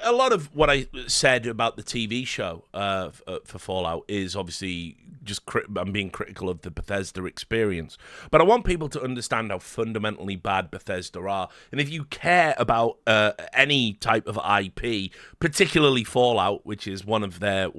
a lot of what I said about the TV show for Fallout is obviously just I'm being critical of the Bethesda experience. But I want people to understand how fundamentally bad Bethesda are. And if you care about any type of IP, particularly Fallout, which is one of their,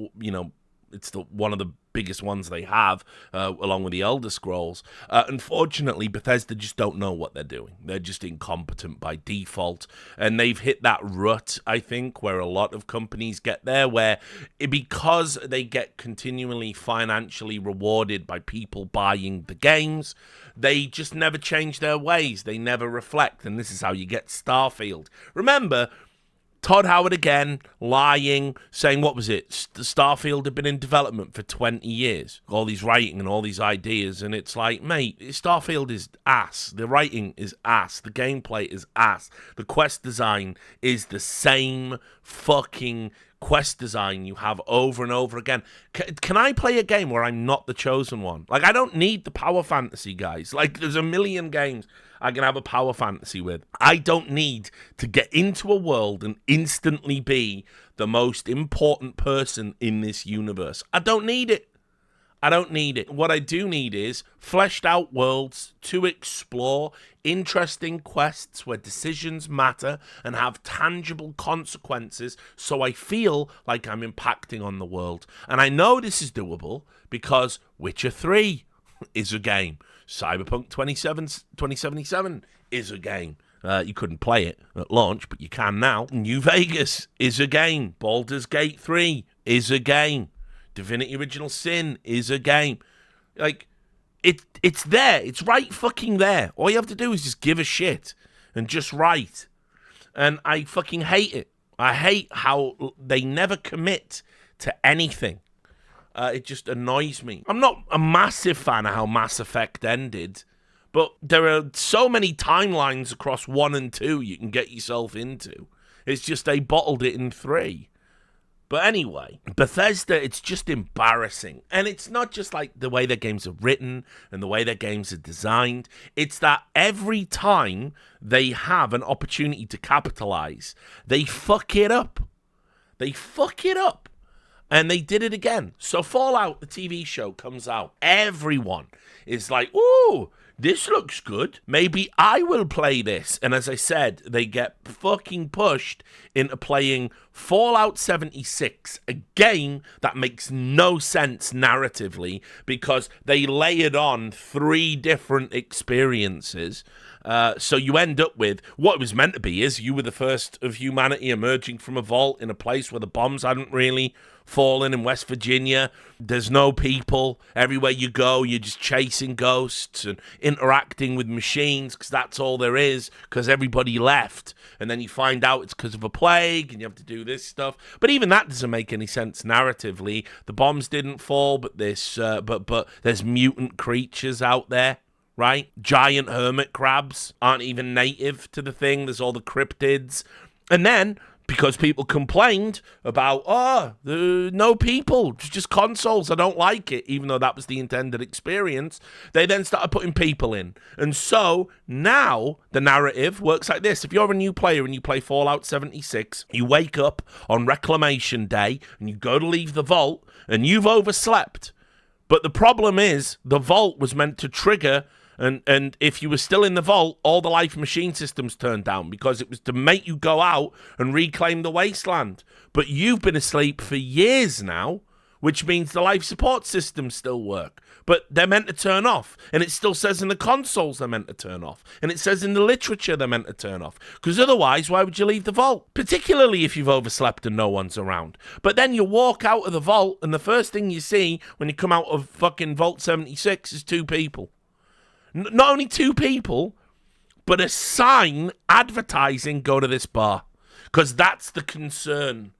it's one of the biggest ones they have, along with the Elder Scrolls. Unfortunately, Bethesda just don't know what they're doing. They're just incompetent by default, and they've hit that rut, I think, where a lot of companies get there, where because they get continually financially rewarded by people buying the games, they just never change their ways. They never reflect, and this is how you get Starfield. Remember, Todd Howard again, lying, saying, what was it? Starfield had been in development for 20 years. All these writing and all these ideas. And it's like, mate, Starfield is ass. The writing is ass. The gameplay is ass. The quest design is the same fucking quest design you have over and over again. Can I play a game where I'm not the chosen one? Like, I don't need the power fantasy, guys. Like, there's a million games I can have a power fantasy with. I don't need to get into a world and instantly be the most important person in this universe. I don't need it. I don't need it. What I do need is fleshed out worlds to explore, interesting quests where decisions matter and have tangible consequences, so I feel like I'm impacting on the world. And I know this is doable because Witcher 3 is a game. Cyberpunk 2077 is a game. You couldn't play it at launch, but you can now. New Vegas is a game. Baldur's Gate 3 is a game. Divinity Original Sin is a game. Like, it's there. It's right fucking there. All you have to do is just give a shit and just write. And I fucking hate it. I hate how they never commit to anything. It just annoys me. I'm not a massive fan of how Mass Effect ended, but there are so many timelines across 1 and 2 you can get yourself into. It's just they bottled it in 3. But anyway, Bethesda, it's just embarrassing. And it's not just like the way their games are written and the way their games are designed. It's that every time they have an opportunity to capitalize, they fuck it up. They fuck it up. And they did it again. So Fallout, the TV show, comes out. Everyone is like, ooh, this looks good. Maybe I will play this. And as I said, they get fucking pushed into playing Fallout 76, a game that makes no sense narratively because they layered on 3 different experiences. So you end up with what it was meant to be is you were the first of humanity emerging from a vault in a place where the bombs hadn't really fallen in West Virginia. There's no people. Everywhere you go, you're just chasing ghosts and interacting with machines because that's all there is because everybody left. And then you find out it's because of a plague and you have to do this stuff. But even that doesn't make any sense narratively. The bombs didn't fall, but but there's mutant creatures out there. Right? Giant hermit crabs aren't even native to the thing. There's all the cryptids. And then, because people complained about, no people, it's just consoles, I don't like it, even though that was the intended experience, they then started putting people in. And so, now, the narrative works like this. If you're a new player and you play Fallout 76, you wake up on Reclamation Day, and you go to leave the vault, and you've overslept. But the problem is, the vault was meant to trigger. And if you were still in the vault, all the life machine systems turned down because it was to make you go out and reclaim the wasteland. But you've been asleep for years now, which means the life support systems still work. But they're meant to turn off. And it still says in the consoles they're meant to turn off. And it says in the literature they're meant to turn off. Because otherwise, why would you leave the vault? Particularly if you've overslept and no one's around. But then you walk out of the vault and the first thing you see when you come out of fucking Vault 76 is 2 people. Not only 2 people, but a sign advertising go to this bar. Because that's the concern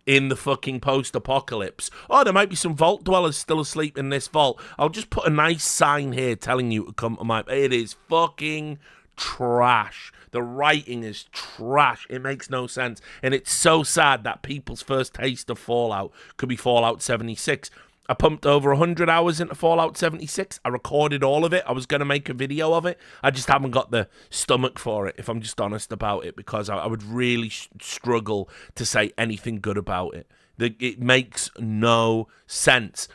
in the fucking post-apocalypse. Oh, there might be some vault dwellers still asleep in this vault. I'll just put a nice sign here telling you to come to my... It is fucking trash. The writing is trash. It makes no sense. And it's so sad that people's first taste of Fallout could be Fallout 76. I pumped over 100 hours into Fallout 76. I recorded all of it. I was going to make a video of it. I just haven't got the stomach for it, if I'm just honest about it, because I would really struggle to say anything good about it. It makes no sense.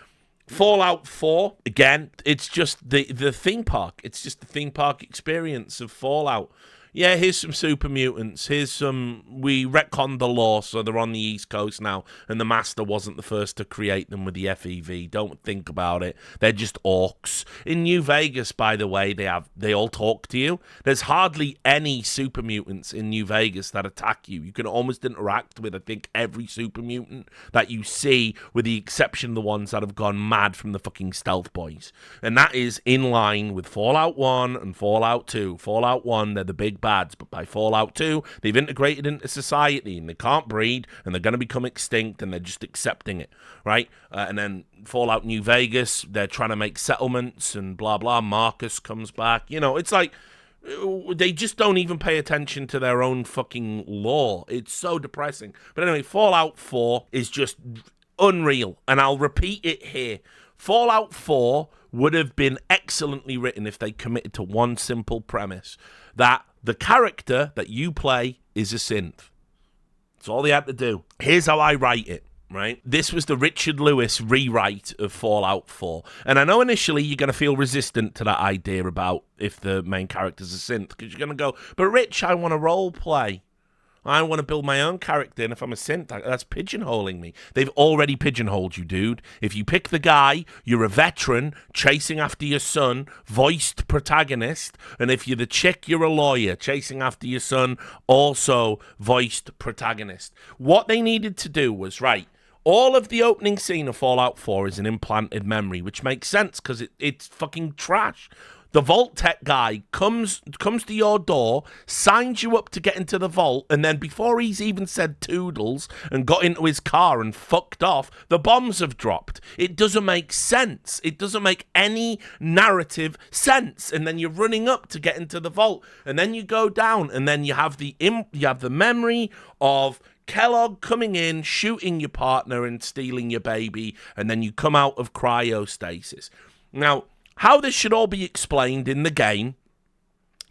Fallout 4, again, it's just the theme park. It's just the theme park experience of Fallout. Yeah, here's some super mutants. We retconned the lore, so they're on the East Coast now, and the Master wasn't the first to create them with the FEV. Don't think about it. They're just orcs. In New Vegas, by the way, they all talk to you. There's hardly any super mutants in New Vegas that attack you. You can almost interact with, I think, every super mutant that you see, with the exception of the ones that have gone mad from the fucking Stealth Boys. And that is in line with Fallout 1 and Fallout 2. Fallout 1, they're the big bads, but by Fallout 2, they've integrated into society, and they can't breed, and they're going to become extinct, and they're just accepting it, right? And then Fallout New Vegas, they're trying to make settlements, and blah, blah. Marcus comes back. You know, it's like, they just don't even pay attention to their own fucking lore. It's so depressing. But anyway, Fallout 4 is just unreal, and I'll repeat it here. Fallout 4 would have been excellently written if they committed to one simple premise, that the character that you play is a synth. That's all they had to do. Here's how I write it, right? This was the Richard Lewis rewrite of Fallout 4. And I know initially you're going to feel resistant to that idea about if the main character's a synth, because you're going to go, but Rich, I want to role play. I want to build my own character, and if I'm a synth, that's pigeonholing me. They've already pigeonholed you, dude. If you pick the guy, you're a veteran, chasing after your son, voiced protagonist, and if you're the chick, you're a lawyer, chasing after your son, also voiced protagonist. What they needed to do was, right, all of the opening scene of Fallout 4 is an implanted memory, which makes sense, because it's fucking trash. The Vault Tech guy comes to your door, signs you up to get into the vault, and then before he's even said toodles and got into his car and fucked off, the bombs have dropped. It doesn't make sense. It doesn't make any narrative sense. And then you're running up to get into the vault, and then you go down, and then you have the memory of Kellogg coming in, shooting your partner and stealing your baby, and then you come out of cryostasis. Now, how this should all be explained in the game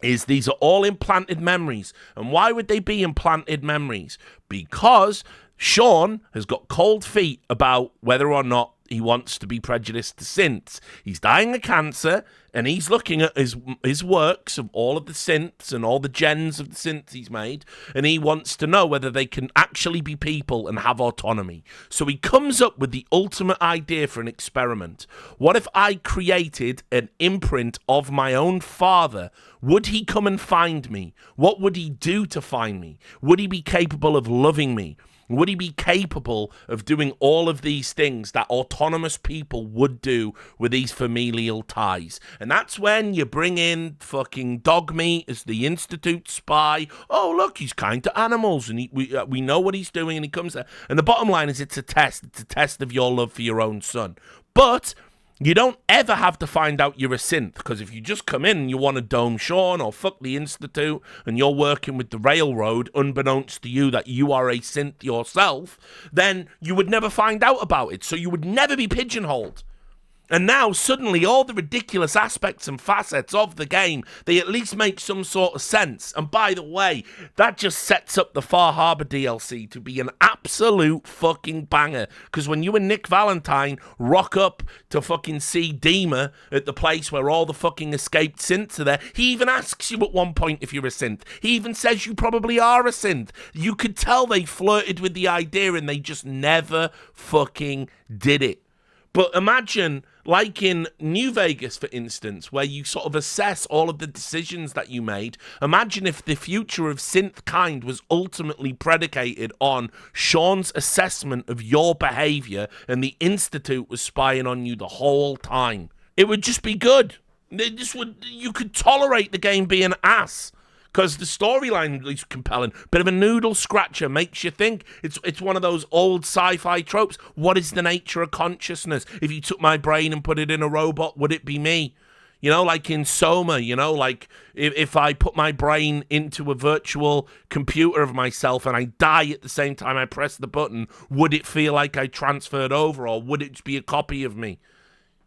is these are all implanted memories. And why would they be implanted memories? Because Sean has got cold feet about whether or not he wants to be prejudiced to synths. He's dying of cancer, and he's looking at his works of all of the synths and all the gens of the synths he's made, and he wants to know whether they can actually be people and have autonomy. So he comes up with the ultimate idea for an experiment. What if I created an imprint of my own father? Would he come and find me? What would he do to find me? Would he be capable of loving me? Would he be capable of doing all of these things that autonomous people would do with these familial ties? And that's when you bring in fucking Dogmeat as the Institute spy. Oh, look, he's kind to animals, and we know what he's doing, and he comes there. And the bottom line is it's a test. It's a test of your love for your own son. But you don't ever have to find out you're a synth, because if you just come in and you want to dome Sean or fuck the Institute and you're working with the railroad, unbeknownst to you that you are a synth yourself, then you would never find out about it. So you would never be pigeonholed. And now, suddenly, all the ridiculous aspects and facets of the game, they at least make some sort of sense. And by the way, that just sets up the Far Harbor DLC to be an absolute fucking banger. Because when you and Nick Valentine rock up to fucking see Dima at the place where all the fucking escaped synths are there, he even asks you at one point if you're a synth. He even says you probably are a synth. You could tell they flirted with the idea and they just never fucking did it. But imagine, like in New Vegas, for instance, where you sort of assess all of the decisions that you made. Imagine if the future of synth kind was ultimately predicated on Sean's assessment of your behavior and the Institute was spying on you the whole time. It would just be good. You could tolerate the game being ass, because the storyline is compelling. Bit of a noodle scratcher, makes you think. It's one of those old sci-fi tropes. What is the nature of consciousness? If you took my brain and put it in a robot, would it be me? You know, like in Soma, you know, like if I put my brain into a virtual computer of myself and I die at the same time I press the button, would it feel like I transferred over, or would it be a copy of me?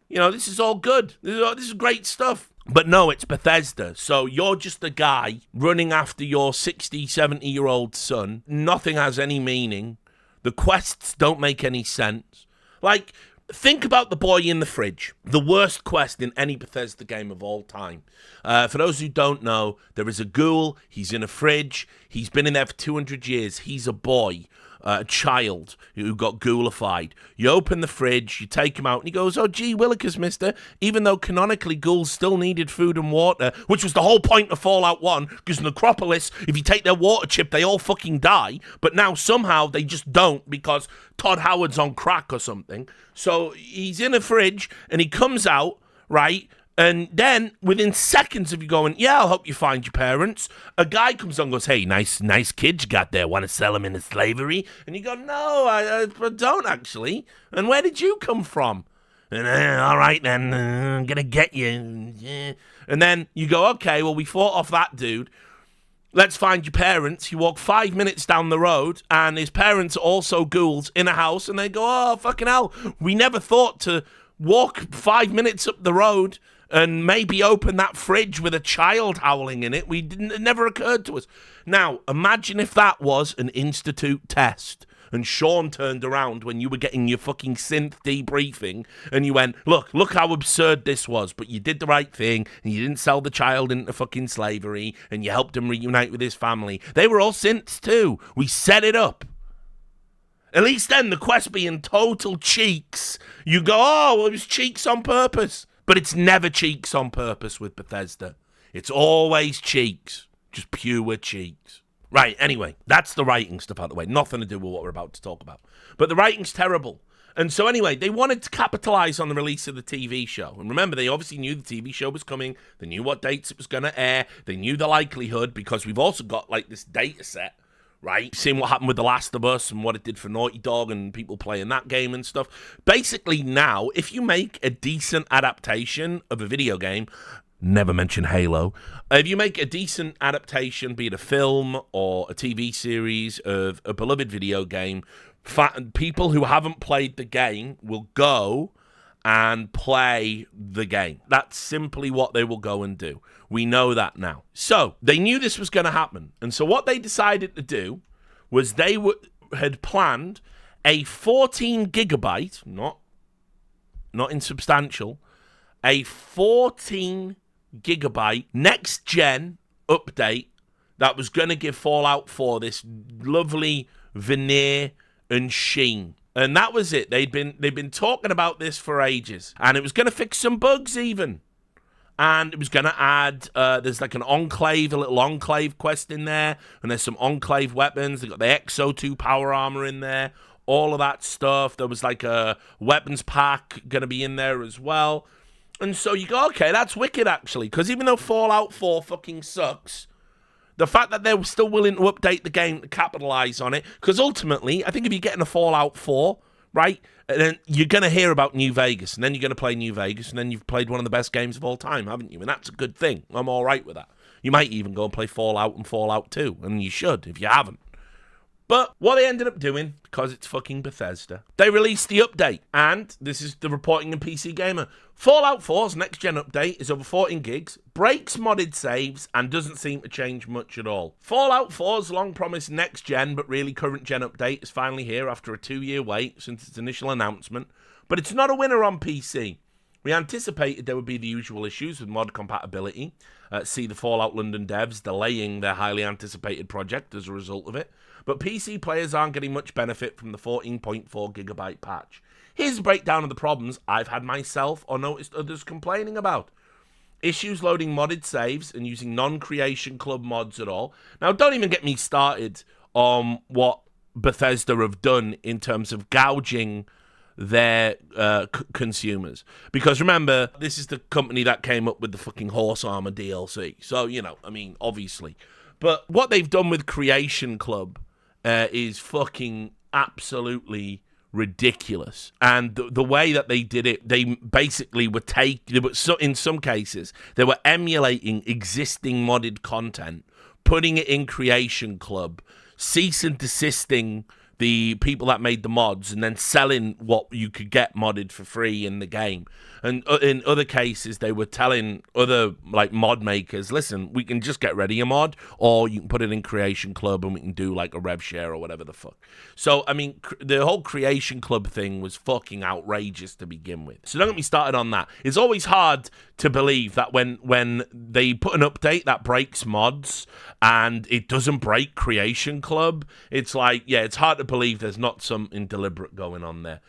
You know, this is all good. This is great stuff. But no, it's Bethesda. So you're just a guy running after your 60, 70-year-old son. Nothing has any meaning. The quests don't make any sense. Like, think about the boy in the fridge. The worst quest in any Bethesda game of all time. For those who don't know, there is a ghoul. He's in a fridge. He's been in there for 200 years. He's a boy. A child who got ghoulified. You open the fridge, you take him out, and he goes, "Oh, gee willikers, mister," even though canonically ghouls still needed food and water, which was the whole point of Fallout 1, because Necropolis, if you take their water chip, they all fucking die, but now somehow they just don't because Todd Howard's on crack or something. So he's in a fridge, and he comes out, right? And then, within seconds of you going, "Yeah, I'll help you find your parents," a guy comes on and goes, "Hey, nice kid you got there. Want to sell him into slavery?" And you go, "No, I don't actually. And where did you come from?" And all right then, I'm gonna get you. Yeah. And then you go, "Okay, well, we fought off that dude. Let's find your parents." You walk 5 minutes down the road, and his parents are also ghouls in a house, and they go, "Oh, fucking hell, we never thought to walk 5 minutes up the road and maybe open that fridge with a child howling in it. It never occurred to us." Now, imagine if that was an Institute test and Sean turned around when you were getting your fucking synth debriefing and you went, look how absurd this was, but you did the right thing and you didn't sell the child into fucking slavery and you helped him reunite with his family. They were all synths too. We set it up. At least then, the quest being total cheeks, you go, "Oh, well, it was cheeks on purpose." But it's never cheeks on purpose with Bethesda. It's always cheeks. Just pure cheeks. Right, anyway, that's the writing stuff out of the way. Nothing to do with what we're about to talk about. But the writing's terrible. And so anyway, they wanted to capitalize on the release of the TV show. And remember, they obviously knew the TV show was coming. They knew what dates it was going to air. They knew the likelihood, because we've also got like this data set, right? Seeing what happened with The Last of Us and what it did for Naughty Dog and people playing that game and stuff. Basically now, if you make a decent adaptation of a video game, never mention Halo, if you make a decent adaptation, be it a film or a TV series of a beloved video game, people who haven't played the game will go and play the game. That's simply what they will go and do. We know that now. So they knew this was going to happen. And so what they decided to do was they had planned a 14 gigabyte, not insubstantial, a 14 gigabyte next gen update that was going to give Fallout 4 this lovely veneer and sheen. And that was it. They've been talking about this for ages. And it was going to fix some bugs even. And it was going to add, there's like a little Enclave quest in there. And there's some Enclave weapons. They got the XO2 power armor in there. All of that stuff. There was like a weapons pack going to be in there as well. And so you go, okay, that's wicked actually. Because even though Fallout 4 fucking sucks, the fact that they were still willing to update the game to capitalize on it, because ultimately, I think if you're getting a Fallout 4, right, and then you're going to hear about New Vegas, and then you're going to play New Vegas, and then you've played one of the best games of all time, haven't you? And that's a good thing. I'm all right with that. You might even go and play Fallout and Fallout 2, and you should if you haven't. But what they ended up doing, because it's fucking Bethesda, they released the update. And this is the reporting in PC Gamer. Fallout 4's next-gen update is over 14 gigs, breaks modded saves, and doesn't seem to change much at all. Fallout 4's long-promised next-gen but really current-gen update is finally here after a 2-year wait since its initial announcement. But it's not a winner on PC. We anticipated there would be the usual issues with mod compatibility. See the Fallout London devs delaying their highly anticipated project as a result of it. But PC players aren't getting much benefit from the 14.4 gigabyte patch. Here's a breakdown of the problems I've had myself or noticed others complaining about. Issues loading modded saves and using non-creation club mods at all. Now, don't even get me started on what Bethesda have done in terms of gouging their consumers. Because remember, this is the company that came up with the fucking horse armor DLC. So, you know, I mean, obviously. But what they've done with Creation Club is fucking absolutely ridiculous. And the way that they did it, they basically were in some cases, they were emulating existing modded content, putting it in Creation Club, cease and desisting the people that made the mods, and then selling what you could get modded for free in the game. And in other cases, they were telling other like mod makers, listen, we can just get ready a mod, or you can put it in Creation Club and we can do like a rev share or whatever the fuck. So, I mean, the whole Creation Club thing was fucking outrageous to begin with. So don't get me started on that. It's always hard to believe that when they put an update that breaks mods and it doesn't break Creation Club, it's like, yeah, it's hard to believe there's not something deliberate going on there.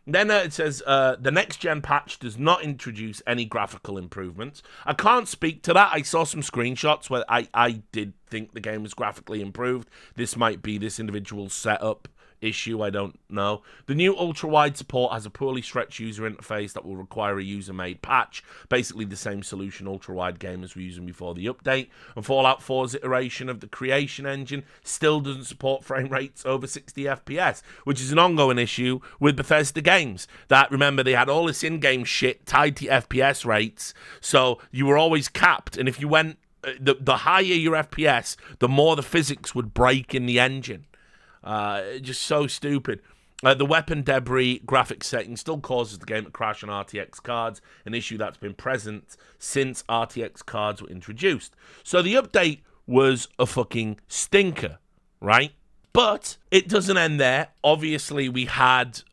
Then it says, the next-gen patch does not introduce any graphical improvements. I can't speak to that. I saw some screenshots where I did think the game was graphically improved. This might be this individual's setup issue, I don't know. The new ultra-wide support has a poorly stretched user interface that will require a user-made patch. Basically the same solution ultra-wide gamers were using before the update. And Fallout 4's iteration of the creation engine still doesn't support frame rates over 60 FPS, which is an ongoing issue with Bethesda games. That, remember, they had all this in-game shit tied to FPS rates, so you were always capped, and if you went the higher your FPS, the more the physics would break in the engine. Just so stupid. The weapon debris graphics setting still causes the game to crash on RTX cards, an issue that's been present since RTX cards were introduced. So the update was a fucking stinker, right? But it doesn't end there. Obviously, we had,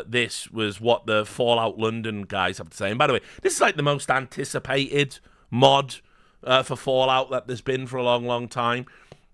this was what the Fallout London guys have to say. And by the way, this is like the most anticipated mod for Fallout that there's been for a long, long time.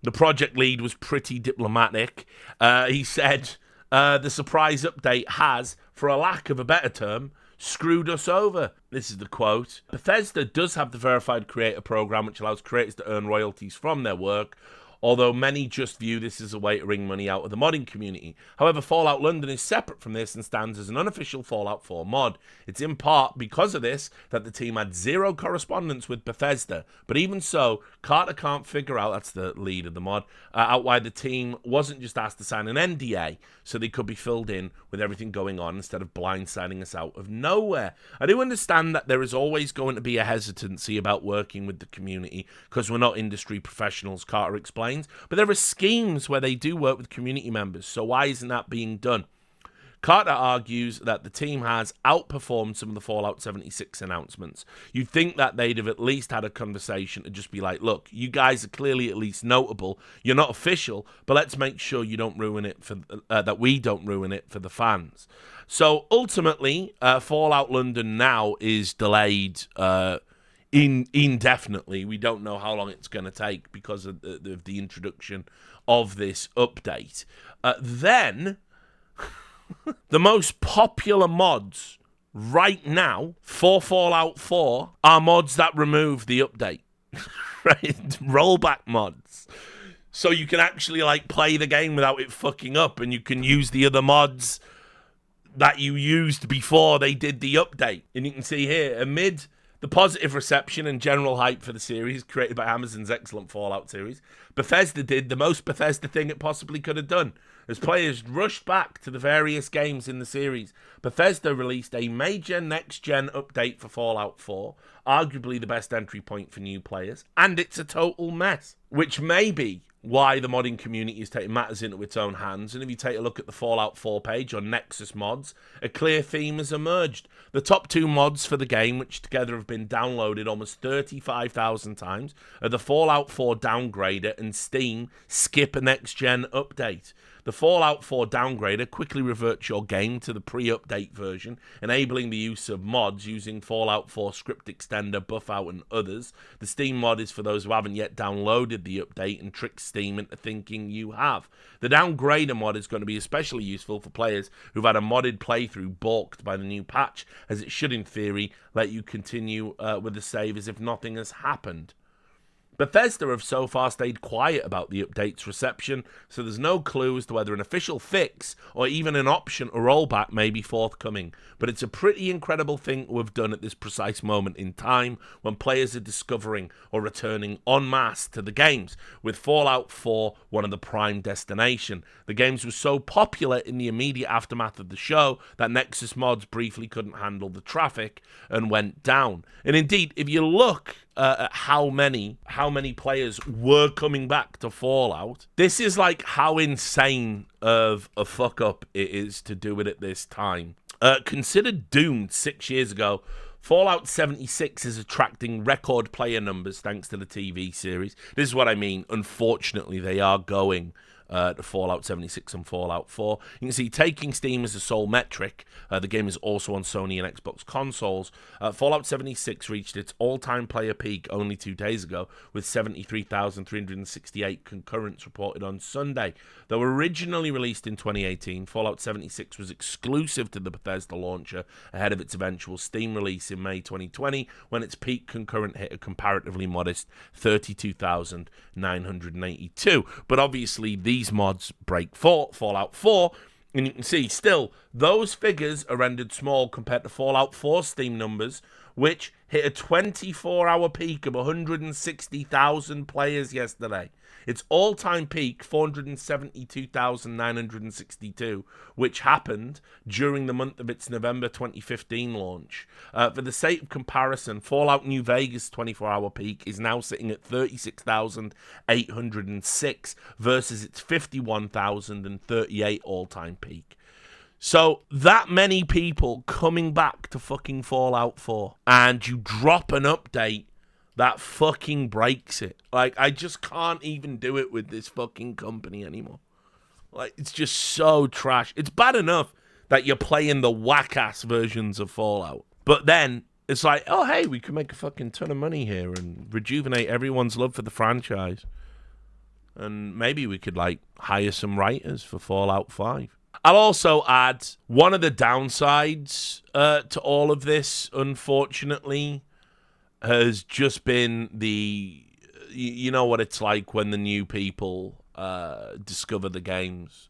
The project lead was pretty diplomatic. He said, the surprise update has, for a lack of a better term, screwed us over. This is the quote. Bethesda does have the verified creator program, which allows creators to earn royalties from their work, although many just view this as a way to wring money out of the modding community. However, Fallout London is separate from this and stands as an unofficial Fallout 4 mod. It's in part because of this that the team had zero correspondence with Bethesda. But even so, Carter can't figure out, that's the lead of the mod, out why the team wasn't just asked to sign an NDA so they could be filled in with everything going on instead of blindsiding us out of nowhere. I do understand that there is always going to be a hesitancy about working with the community because we're not industry professionals, Carter explained. But there are schemes where they do work with community members, so why isn't that being done? Carter argues that the team has outperformed some of the Fallout 76 announcements. You'd think that they'd have at least had a conversation to just be like, look, you guys are clearly at least notable. You're not official, but let's make sure you don't ruin it for that we don't ruin it for the fans. So ultimately, Fallout London now is delayed indefinitely. We don't know how long it's going to take because of the introduction of this update. Then, the most popular mods right now for Fallout 4 are mods that remove the update. Right? Rollback mods. So you can actually like play the game without it fucking up, and you can use the other mods that you used before they did the update. And you can see here, amid the positive reception and general hype for the series created by Amazon's excellent Fallout series, Bethesda did the most Bethesda thing it possibly could have done. As players rushed back to the various games in the series, Bethesda released a major next-gen update for Fallout 4, arguably the best entry point for new players, and it's a total mess, which may be why the modding community is taking matters into its own hands. And if you take a look at the Fallout 4 page on Nexus Mods, a clear theme has emerged. The top two mods for the game, which together have been downloaded almost 35,000 times, are the Fallout 4 Downgrader and Steam Skip a Next Gen Update. The Fallout 4 Downgrader quickly reverts your game to the pre-update version, enabling the use of mods using Fallout 4 Script Extender, Buffout, and others. The Steam mod is for those who haven't yet downloaded the update and tricks Steam into thinking you have. The Downgrader mod is going to be especially useful for players who've had a modded playthrough balked by the new patch, as it should, in theory, let you continue with the save as if nothing has happened. Bethesda have so far stayed quiet about the update's reception, so there's no clue as to whether an official fix or even an option or rollback may be forthcoming. But it's a pretty incredible thing to have done at this precise moment in time when players are discovering or returning en masse to the games, with Fallout 4 one of the prime destination. The games were so popular in the immediate aftermath of the show that Nexus mods briefly couldn't handle the traffic and went down. And indeed, if you look at how many players were coming back to Fallout, this is like how insane of a fuck up it is to do it at this time. Considered doomed 6 years ago, Fallout 76 is attracting record player numbers thanks to the TV series. This is what I mean. Unfortunately, they are going to Fallout 76 and Fallout 4. You can see, taking Steam as a sole metric, the game is also on Sony and Xbox consoles. Fallout 76 reached its all-time player peak only 2 days ago, with 73,368 concurrents reported on Sunday. Though originally released in 2018, Fallout 76 was exclusive to the Bethesda launcher ahead of its eventual Steam release in May 2020, when its peak concurrent hit a comparatively modest 32,982. But obviously, these mods break Fallout 4, and you can see still those figures are rendered small compared to Fallout 4 Steam numbers, which hit a 24-hour peak of 160,000 players yesterday. Its all-time peak, 472,962, which happened during the month of its November 2015 launch. For the sake of comparison, Fallout New Vegas' 24-hour peak is now sitting at 36,806 versus its 51,038 all-time peak. So that many people coming back to fucking Fallout 4, and you drop an update that fucking breaks it. Like, I just can't even do it with this fucking company anymore. Like, it's just so trash. It's bad enough that you're playing the whack-ass versions of Fallout, but then it's like, oh, hey, we can make a fucking ton of money here and rejuvenate everyone's love for the franchise. And maybe we could, like, hire some writers for Fallout 5. I'll also add, one of the downsides to all of this, unfortunately, has just been the, you know what it's like when the new people discover the games.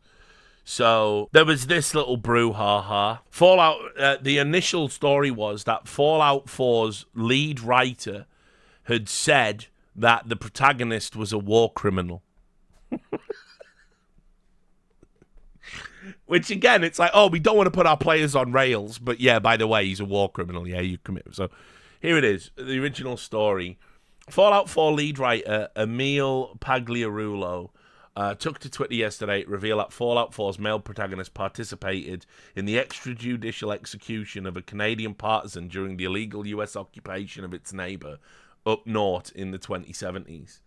So there was this little brouhaha. Fallout, the initial story was that Fallout 4's lead writer had said that the protagonist was a war criminal. Which, again, it's like, oh, we don't want to put our players on rails, but yeah, by the way, he's a war criminal. Yeah, you commit. So here it is, the original story. Fallout 4 lead writer Emil Pagliarulo took to Twitter yesterday to reveal that Fallout 4's male protagonist participated in the extrajudicial execution of a Canadian partisan during the illegal US occupation of its neighbor up north in the 2070s.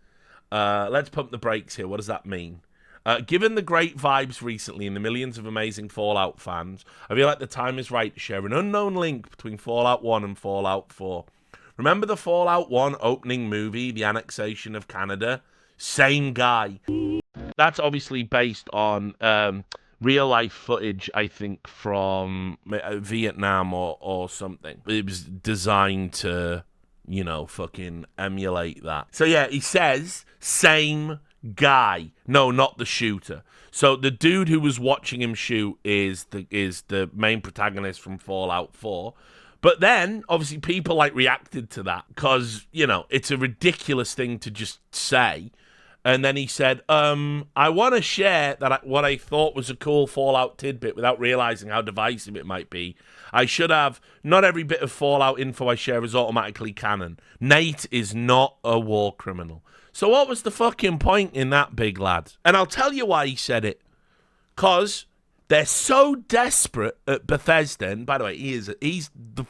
Let's pump the brakes here. What does that mean? Given the great vibes recently and the millions of amazing Fallout fans, I feel like the time is right to share an unknown link between Fallout 1 and Fallout 4. Remember the Fallout 1 opening movie, the annexation of Canada? Same guy. That's obviously based on real-life footage, I think, from Vietnam or something. It was designed to, you know, fucking emulate that. So yeah, he says, same guy. No, not the shooter. So the dude who was watching him shoot is the main protagonist from Fallout 4. But then, obviously, people, like, reacted to that because, you know, it's a ridiculous thing to just say. And then he said, I want to share what I thought was a cool Fallout tidbit without realizing how divisive it might be. I should have, not every bit of Fallout info I share is automatically canon. Nate is not a war criminal. So what was the fucking point in that, big lad? And I'll tell you why he said it. Because they're so desperate at Bethesda, and by the way, he's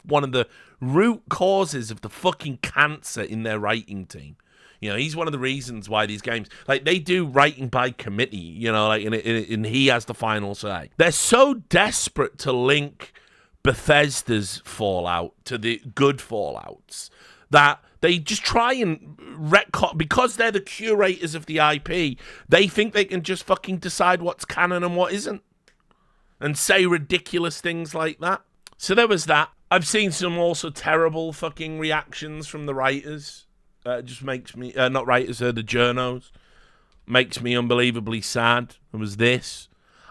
one of the root causes of the fucking cancer in their writing team. You know, he's one of the reasons why these games, like, they do writing by committee, you know, like, and he has the final say. They're so desperate to link Bethesda's Fallout to the good Fallouts that they just try and retcon, because they're the curators of the IP, they think they can just fucking decide what's canon and what isn't. And say ridiculous things like that. So there was that. I've seen some also terrible fucking reactions from the writers. Just makes me not writers, the journos makes me unbelievably sad. It was this.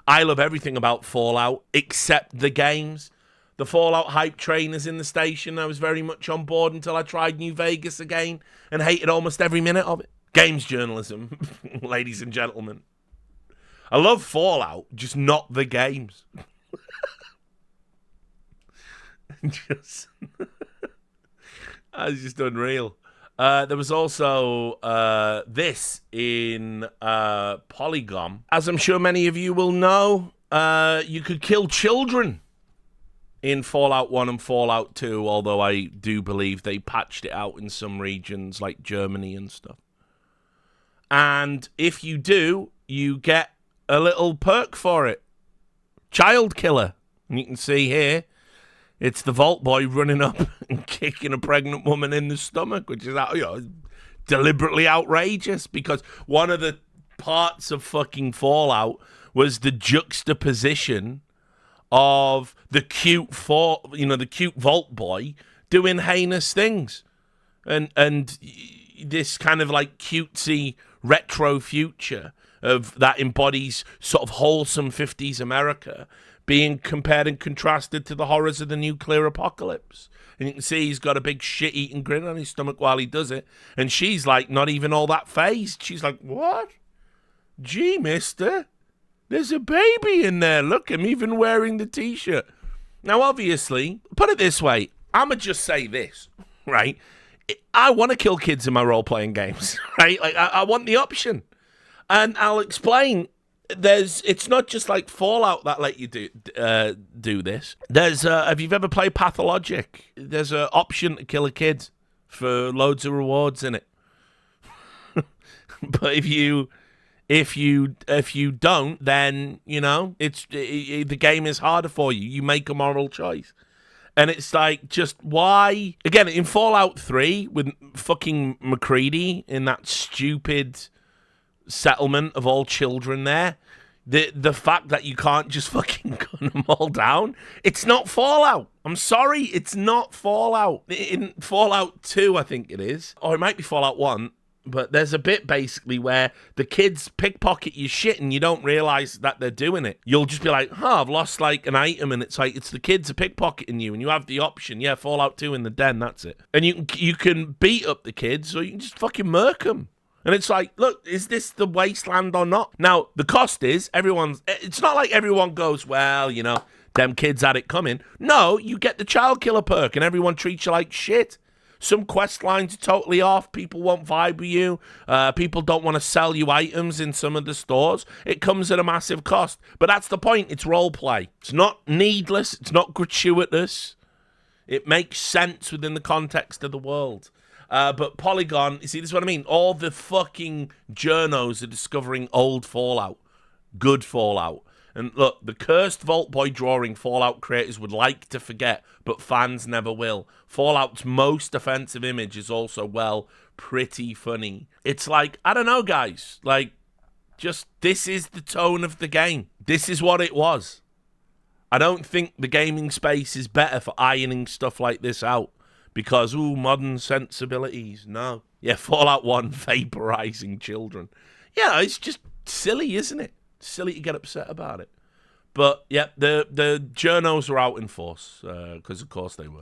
I love everything about Fallout except the games. The Fallout hype train is in the station. I was very much on board until I tried New Vegas again and hated almost every minute of it. Games journalism, ladies and gentlemen. I love Fallout, just not the games. Just, that's just unreal. There was also this in Polygon. As I'm sure many of you will know, you could kill children in Fallout 1 and Fallout 2, although I do believe they patched it out in some regions like Germany and stuff. And if you do, you get a little perk for it. Child killer. And you can see here, it's the Vault Boy running up and kicking a pregnant woman in the stomach, which is deliberately outrageous, because one of the parts of fucking Fallout was the juxtaposition of the cute Vault Boy doing heinous things, and this kind of like cutesy retro future of that embodies sort of wholesome 50s America being compared and contrasted to the horrors of the nuclear apocalypse. And you can see he's got a big shit-eating grin on his stomach while he does it. And she's like not even all that phased. She's like, what? Gee, mister, there's a baby in there. Look, I'm even wearing the T-shirt. Now, obviously, put it this way. I'ma just say this, right? I want to kill kids in my role-playing games, right? Like, I want the option. And I'll explain. It's not just like Fallout that let you do this. There's have you ever played Pathologic? There's an option to kill a kid for loads of rewards in it. But if you don't, then the game is harder for you. You make a moral choice. And it's like, just why? Again, in Fallout 3 with fucking McCready in that stupid settlement of all children there, the fact that you can't just fucking gun them all down, it's not Fallout. I'm sorry, it's not Fallout. In Fallout 2, I think it is, or it might be Fallout 1, but there's a bit basically where the kids pickpocket your shit and you don't realize that they're doing it. You'll just be like, I've lost like an item, and it's like, it's the kids are pickpocketing you, and you have the option, Fallout 2 in the den, that's it. And you can beat up the kids, or you can just fucking murk them. And it's like, look, is this the wasteland or not? Now, the cost is, it's not like everyone goes, well, them kids had it coming. No, you get the child killer perk and everyone treats you like shit. Some quest lines are totally off. People won't vibe with you. People don't want to sell you items in some of the stores. It comes at a massive cost. But that's the point. It's role play. It's not needless. It's not gratuitous. It makes sense within the context of the world. But Polygon, you see, this is what I mean. All the fucking journos are discovering old Fallout. Good Fallout. And look, the cursed Vault Boy drawing Fallout creators would like to forget, but fans never will. Fallout's most offensive image is also, pretty funny. It's like, I don't know, guys. Like, just, this is the tone of the game. This is what it was. I don't think the gaming space is better for ironing stuff like this out. Because, modern sensibilities. No. Yeah, Fallout 1, vaporizing children. Yeah, it's just silly, isn't it? Silly to get upset about it. But, yeah, the journos were out in force, because of course they were.